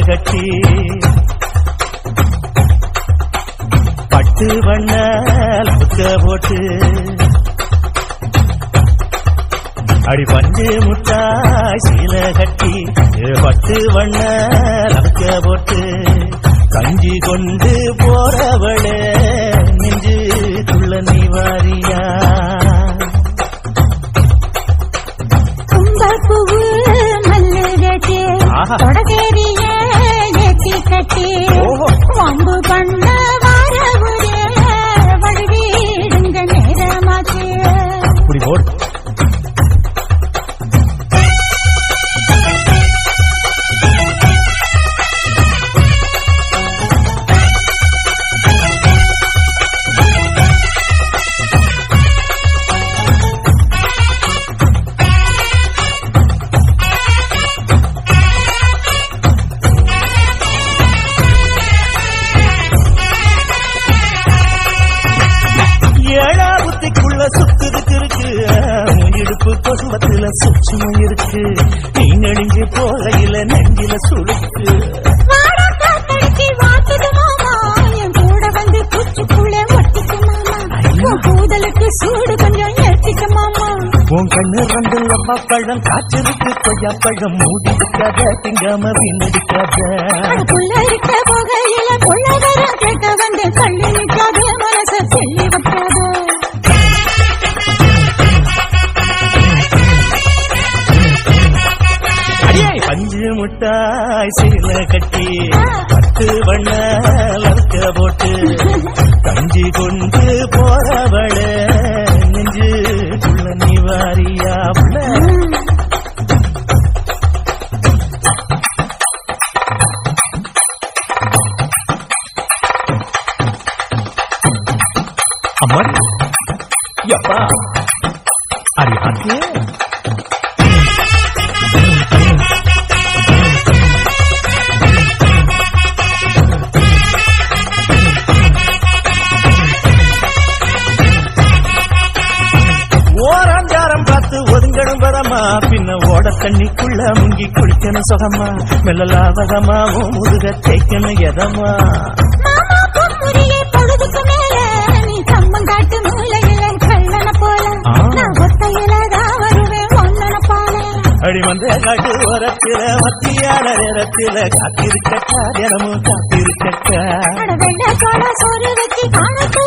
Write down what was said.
கட்டி பட்டு வண்ண புக்க போட்டு அடி பஞ்சு முட்டாய் சீல கட்டி பட்டு வண்ண புக்க போட்டு கஞ்சி கொண்டு போறவளே நெஞ்சு துள்ள நீ வாரியா கும்பப்பூவு மல்லுகட்டி தொடகேரிய ஏத்தி கட்டி வம்பு பண்ண வாரவுரே வழிவீடுங்க நேரமாச்சு இப்படி போடு சுத்துதுக்கு இருக்கு இடுப்பு கொசுவத்துல சுச்சும் இருக்கு நீ நெடுஞ்சு போகையில நெஞ்சில சுடுக்கு கூட வந்து குச்சுக்குள்ளே ஒட்டிக்கு மாமா கூதலுக்கு சூடு கொஞ்சம் ஏற்றிக்க மாமா உன் கண்ணு ரெண்டு லப்பா பழம் காய்ச்சலுக்கு கொய்யா பழம் மூடிக்காத திங்காம வீணடிக்காத புள்ள இருக்க போகையில புள்ளவர கேட்க வந்து கள்ளி நிற்காத மனச சொல்லி வைக்காத பஞ்சு முட்டாய் சீல கட்டி பட்டு வண்ண லக்க போட்டு கஞ்சி கொண்டு போறவள நெஞ்சு துள்ள நீ வாரியா அம்மா யப்பா அறியாதே ஒதுங்கடும் வரமா பின்ன ஓட தண்ணிக்குள்ள முங்கி குளிக்கணும் சுகமா மெல்லலாவகமாவும் முதுக தேய்க்கணும் எதமா பொழுதுக்கு மேல நீ சம்மங்காட்டு மூலையில கள்ளன போல நான் ஒத்தையிலதான் வருவேன் ஒன்னன போல அடி வந்த காட்டு ஓரத்தில மத்தியான நேரத்தில காத்திருக்கட்டா தினமும் காத்திருக்கட்டா வெள்ள சோறு வச்சு காணத்து